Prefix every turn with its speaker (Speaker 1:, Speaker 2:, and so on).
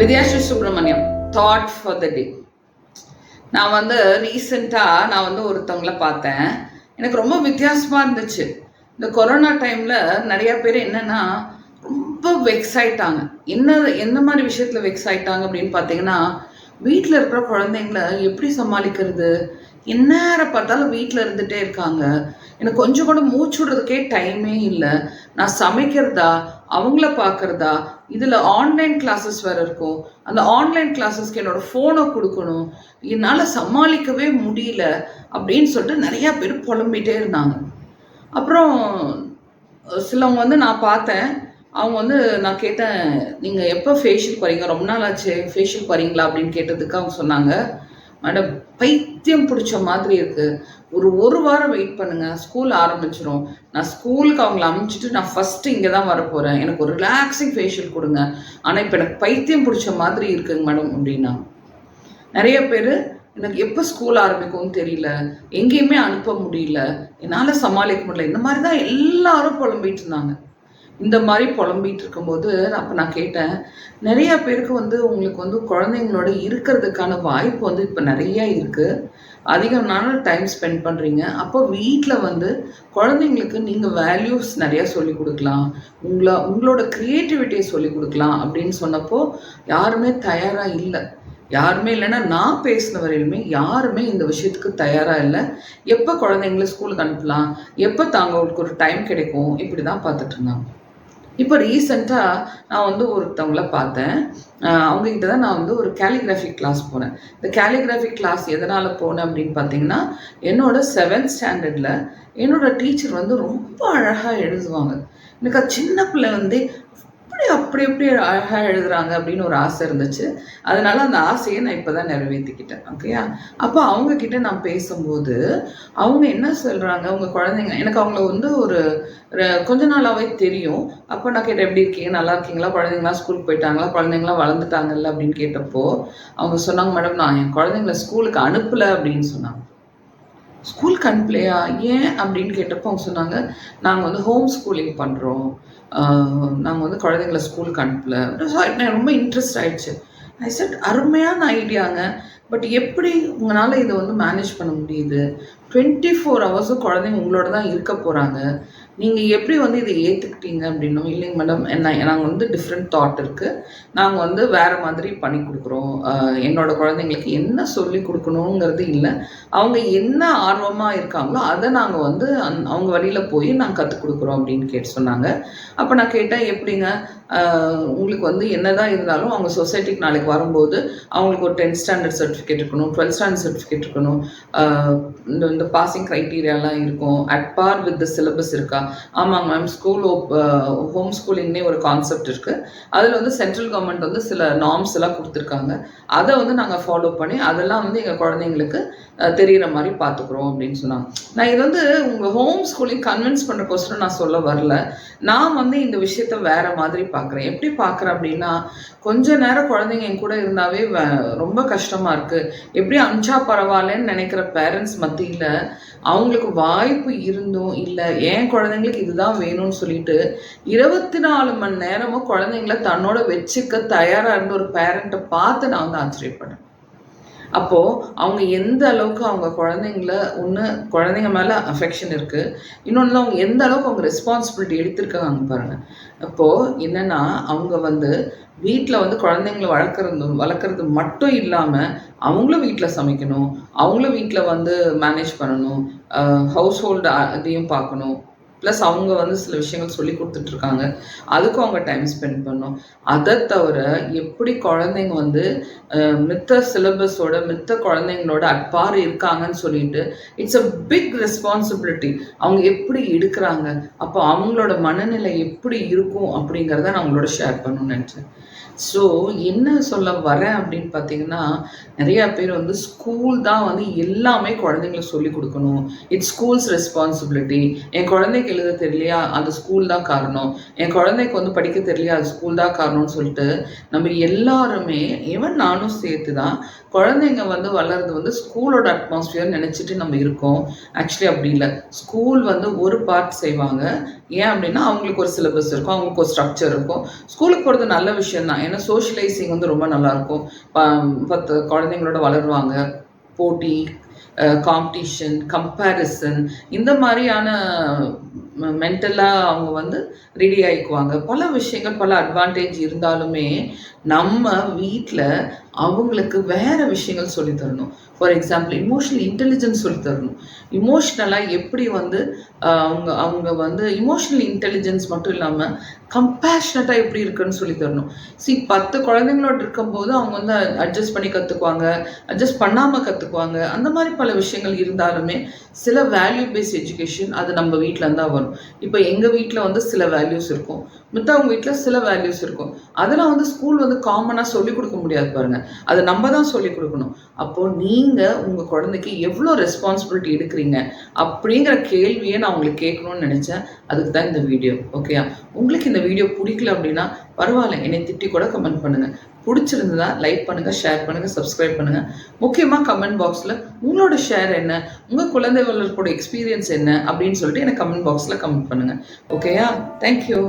Speaker 1: Vidyasri Subramaniam thought for the day. நான் வந்து ரீசெண்டாக ஒருத்தவங்களை பார்த்தேன். எனக்கு ரொம்ப வித்தியாசமாக இருந்துச்சு. இந்த கொரோனா டைமில் நிறையா பேர் என்னென்னா ரொம்ப வெக்ஸ் ஆயிட்டாங்க. என்ன மாதிரி விஷயத்தில் வெக்ஸ் ஆயிட்டாங்க அப்படின்னு பார்த்தீங்கன்னா, வீட்டில் இருக்கிற குழந்தைங்கள எப்படி சமாளிக்கிறது, எந்நேரம் பார்த்தாலும் வீட்டில் இருந்துகிட்டே இருக்காங்க. எனக்கு கொஞ்சம் கூட மூச்சு விடுறதுக்கே டைமே இல்லை. நான் சமைக்கிறதா அவங்கள பார்க்குறதா, இதில் ஆன்லைன் கிளாஸஸ் வேறு இருக்கும். அந்த ஆன்லைன் கிளாஸஸ்க்கு என்னோடய ஃபோனை கொடுக்கணும், என்னால் சமாளிக்கவே முடியல அப்படின்னு சொல்லிட்டு நிறையா பேர் புலம்பிகிட்டே இருந்தாங்க. அப்புறம் சிலவங்க நான் பார்த்தேன். அவங்க நான் கேட்டேன், நீங்கள் எப்போ ஃபேஷியல் போகிறீங்க, ரொம்ப நாள் ஆச்சு ஃபேஷியல் போகிறீங்களா அப்படின்னு கேட்டதுக்கு அவங்க சொன்னாங்க, மேடம் பைத்தியம் பிடிச்ச மாதிரி இருக்குது, ஒரு வாரம் வெயிட் பண்ணுங்கள், ஸ்கூல் ஆரம்பிச்சிடும், நான் ஸ்கூலுக்கு அவங்கள அனுப்பிச்சிட்டு நான் ஃபஸ்ட்டு இங்கே தான் வரப்போகிறேன், எனக்கு ஒரு ரிலாக்ஸிங் ஃபேஷியல் கொடுங்க, ஆனால் இப்போ எனக்கு பைத்தியம் பிடிச்ச மாதிரி இருக்குங்க மேடம் அப்படின்னா. நிறைய பேர் எனக்கு எப்போ ஸ்கூல் ஆரம்பிக்கும்னு தெரியல, எங்கேயுமே அனுப்ப முடியல, என்னால் சமாளிக்க முடியல, இந்த மாதிரி தான் எல்லாரும் புலம்பிகிட்டு இருந்தாங்க. இந்த மாதிரி புலம்பிகிட்டு இருக்கும்போது அப்போ நான் கேட்டேன், நிறையா பேருக்கு உங்களுக்கு குழந்தைங்களோட இருக்கிறதுக்கான வாய்ப்பு இப்போ நிறையா இருக்குது, அதிகம் நாள் டைம் ஸ்பெண்ட் பண்ணுறீங்க. அப்போ வீட்டில் குழந்தைங்களுக்கு நீங்கள் வேல்யூஸ் நிறையா சொல்லிக் கொடுக்கலாம், உங்களோட க்ரியேட்டிவிட்டியை சொல்லிக் கொடுக்கலாம் அப்படின்னு சொன்னப்போ யாருமே தயாராக இல்லை. யாருமே இல்லைன்னா நான் பேசின வரையிலுமே யாருமே இந்த விஷயத்துக்கு தயாராக இல்லை. எப்போ குழந்தைங்கள ஸ்கூலுக்கு அனுப்பலாம், எப்போ தாங்களுக்கு ஒரு டைம் கிடைக்கும், இப்படி தான் பார்த்துட்டு இருந்தாங்க. இப்போ ரீசெண்டாக நான் ஒருத்தவங்கள பார்த்தேன். அவங்ககிட்ட தான் நான் ஒரு கேலிகிராஃபி கிளாஸ் போனேன். இந்த கேலிகிராஃபி கிளாஸ் எதனால் போனேன் அப்படின்னு பார்த்தீங்கன்னா, என்னோட 7th ஸ்டாண்டர்டில் என்னோடய டீச்சர் ரொம்ப அழகாக எழுதுவாங்க. எனக்கு அது சின்ன பிள்ளை அப்படி எப்படி அழகாக எழுதுறாங்க அப்படின்னு ஒரு ஆசை இருந்துச்சு. அதனால அந்த ஆசையை நான் இப்போ தான் நிறைவேற்றிக்கிட்டேன். ஓகேயா? அப்போ அவங்கக்கிட்ட நான் பேசும்போது அவங்க என்ன சொல்கிறாங்க, அவங்க குழந்தைங்க எனக்கு அவங்கள ஒரு கொஞ்ச நாளாகவே தெரியும். அப்போ நான் கேட்டேன், எப்படி இருக்கீங்க, நல்லா இருக்கீங்களா, குழந்தைங்களாம் ஸ்கூலுக்கு போயிட்டாங்களா, குழந்தைங்களாம் வளர்ந்துட்டாங்கல்ல அப்படின்னு கேட்டப்போ அவங்க சொன்னாங்க, மேடம் நான் என் குழந்தைங்கள ஸ்கூலுக்கு அனுப்பலை அப்படின்னு சொன்னாங்க. ஸ்கூலுக்கு அனுப்பலையா, ஏன் அப்படின்னு கேட்டப்போ அவங்க சொன்னாங்க, நாங்கள் ஹோம் ஸ்கூலிங் பண்ணுறோம், நாங்கள் குழந்தைங்கள ஸ்கூலுக்கு அனுப்பலை. எனக்கு ரொம்ப இன்ட்ரெஸ்ட் ஆகிடுச்சு. ஐ செட் அருமையான ஐடியாங்க, பட் எப்படி உங்களால் இதை மேனேஜ் பண்ண முடியுது? 24 ஹவர்ஸும் குழந்தைங்க உங்களோட தான் இருக்க போகிறாங்க, நீங்கள் எப்படி இதை ஏற்றுக்கிட்டீங்க அப்படின்னும். இல்லைங்க மேடம், நாங்கள் டிஃப்ரெண்ட் தாட் இருக்குது, நாங்கள் வேறு மாதிரி பண்ணி கொடுக்குறோம், என்னோடய குழந்தைங்களுக்கு என்ன சொல்லி கொடுக்கணுங்கிறது இல்லை, அவங்க என்ன ஆர்வமாக இருக்காங்களோ அதை நாங்கள் அவங்க வழியில் போய் நாங்கள் கற்றுக் கொடுக்குறோம் அப்படின்னு கேட்டு சொன்னாங்க. அப்போ நான் கேட்டேன், எப்படிங்க உங்களுக்கு என்னதான் இருந்தாலும் அவங்க சொசைட்டிக்கு நாளைக்கு வரும்போது அவங்களுக்கு ஒரு 10th ஸ்டாண்டர்ட் சர்டிஃபிகேட் இருக்கணும், 12th ஸ்டாண்டர்ட் சர்டிஃபிகேட் இருக்கணும், இந்த பாசிங் க்ரைட்டீரியாலாம் இருக்கும், at par with the syllabus இருக்கா? ஆமாங்க மேம், ஹோம் ஸ்கூலிங்னே ஒரு கான்செப்ட் இருக்குது, அதில் சென்ட்ரல் கவர்மெண்ட் சில நார்ம்ஸ் எல்லாம் கொடுத்துருக்காங்க, அதை நாங்கள் ஃபாலோ பண்ணி அதெல்லாம் எங்கள் குழந்தைங்களுக்கு தெரிகிற மாதிரி பார்த்துக்குறோம் அப்படின்னு சொன்னாங்க. நான் இது உங்கள் ஹோம் ஸ்கூலிங் கன்வின்ஸ் பண்ணுறக்கோசரம் நான் சொல்ல வரல, நான் இந்த விஷயத்த வேறு மாதிரி பார்க்குறேன். எப்படி பார்க்குறேன் அப்படின்னா, கொஞ்ச நேரம் குழந்தைங்க என் கூட இருந்தாவே ரொம்ப கஷ்டமாக இருக்குது, எப்படி அனுப்பிச்சா பரவாயில்லன்னு நினைக்கிற பேரண்ட்ஸ் மத்தியில் அவங்களுக்கு வாய்ப்பு இருந்தும் இல்லை, ஏன் குழந்தைங்களுக்கு இதுதான் வேணும்னு சொல்லிட்டு 24 மணி நேரமும் குழந்தைங்கள தன்னோட வச்சுக்க தயாராக இருந்த ஒரு பேரண்ட்டை பார்த்து நான் ஆச்சரியப்பட்டேன். அப்போது அவங்க எந்த அளவுக்கு அவங்க குழந்தைங்கள குழந்தைங்க மேலே அஃபெக்ஷன் இருக்குது, இன்னொன்று அவங்க எந்த அளவுக்கு அவங்க ரெஸ்பான்சிபிலிட்டி எடுத்திருக்காங்க பாருங்கள். அப்போது என்னென்னா, அவங்க வீட்டில் குழந்தைங்கள வளர்க்குறது மட்டும் இல்லாமல் அவங்களும் வீட்டில் சமைக்கணும், அவங்களும் வீட்டில் மேனேஜ் பண்ணணும், ஹவுஸ் ஹோல்டு அதையும் பார்க்கணும், ப்ளஸ் அவங்க சில விஷயங்கள் சொல்லி கொடுத்துட்ருக்காங்க, அதுக்கும் அவங்க டைம் ஸ்பெண்ட் பண்ணணும். அதை தவிர எப்படி குழந்தைங்க மித்த சிலபஸோட மித்த குழந்தைங்களோட அட்பார் இருக்காங்கன்னு சொல்லிட்டு இட்ஸ் அ பிக் ரெஸ்பான்சிபிலிட்டி. அவங்க எப்படி எடுக்கிறாங்க, அப்போ அவங்களோட மனநிலை எப்படி இருக்கும் அப்படிங்கிறத நான் அவங்களோட ஷேர் பண்ணணும்னு நினச்சேன். ஸோ என்ன சொல்ல வரேன் அப்படின்னு பார்த்தீங்கன்னா, நிறையா பேர் ஸ்கூல் தான் எல்லாமே குழந்தைங்களுக்கு சொல்லிக் கொடுக்கணும், இட்ஸ் ஸ்கூல்ஸ் ரெஸ்பான்சிபிலிட்டி, என் குழந்தைக்கு எழுத தெரியலையா அந்த ஸ்கூல் தான் காரணம், என் குழந்தைக்கு படிக்க தெரியலையா அது ஸ்கூல் தான் காரணம்னு சொல்லிட்டு நம்ம எல்லாருமே, ஈவன் நானும் சேர்த்து தான், குழந்தைங்க வளர்றது ஸ்கூலோட அட்மாஸ்பியர் நினச்சிட்டு நம்ம இருக்கோம். ஆக்சுவலி அப்படி இல்லை. ஸ்கூல் ஒரு பார்ட் செய்வாங்க. ஏன் அப்படின்னா அவங்களுக்கு ஒரு சிலபஸ் இருக்கும், அவங்களுக்கு ஒரு ஸ்ட்ரக்சர் இருக்கும். ஸ்கூலுக்கு போகிறது நல்ல விஷயம் தான், ஏன்னா சோஷியலைசிங் வந்து ரொம்ப நல்லாயிருக்கும். 10 குழந்தைங்களோட வளருவாங்க. போட்டி, காம்படிஷன், கம்பேரிசன், இந்த மாதிரியான மென்டலாக அவங்க வந்து ரெடி ஆகிக்குவாங்க. பல விஷயங்கள், பல அட்வான்டேஜ் இருந்தாலுமே நம்ம வீட்டில் அவங்களுக்கு வேற விஷயங்கள் சொல்லி தரணும். ஃபார் எக்ஸாம்பிள் இமோஷனல் இன்டெலிஜென்ஸ் சொல்லி தரணும். இமோஷ்னலாக எப்படி வந்து அவங்க அவங்க வந்து இமோஷனல் இன்டெலிஜென்ஸ் மட்டும் இல்லாமல் கம்பேஷனட்டாக எப்படி இருக்குன்னு சொல்லி தரணும். 10 குழந்தைங்களோட இருக்கும்போது அவங்க வந்து அட்ஜஸ்ட் பண்ணி கற்றுக்குவாங்க, அட்ஜஸ்ட் பண்ணாமல் கற்றுக்குவாங்க. அந்த மாதிரி பல விஷயங்கள் இருந்தாலுமே சில வேல்யூ பேஸ்ட் எஜுகேஷன் அது நம்ம வீட்டில் இருந்தால் வரும். இப்போ எங்கள் வீட்டில் வந்து சில வேல்யூஸ் இருக்கும், மித்தவங்க வீட்டில் சில வேல்யூஸ் இருக்கும். அதெல்லாம் வந்து ஸ்கூல் வந்து காமனாக சொல்லிக் கொடுக்க முடியாது பாருங்கள், அது நம்ம தான் சொல்லிக் கொடுக்கணும். அப்போது நீங்கள் உங்கள் குழந்தைக்கு எவ்வளோ ரெஸ்பான்சிபிலிட்டி எடுக்கிறீங்க அப்படிங்கிற கேள்வியை நான் உங்களுக்கு கேட்கணும்னு நினச்சேன். அதுக்கு தான் இந்த வீடியோ. ஓகேயா? உங்களுக்கு இந்த வீடியோ பிடிக்கல அப்படின்னா பரவாயில்ல, என்னை திட்டி கூட கமெண்ட் பண்ணுங்கள். பிடிச்சிருந்ததா லைக் பண்ணுங்கள், ஷேர் பண்ணுங்கள், சப்ஸ்கிரைப் பண்ணுங்கள். முக்கியமாக கமெண்ட் பாக்ஸில் உங்களோட ஷேர் என்ன, உங்கள் குழந்தை வளர்ப்போட எக்ஸ்பீரியன்ஸ் என்ன அப்படின்னு சொல்லிட்டு எனக்கு கமெண்ட் பாக்ஸில் கமெண்ட் பண்ணுங்கள். ஓகேயா? தேங்க்யூ.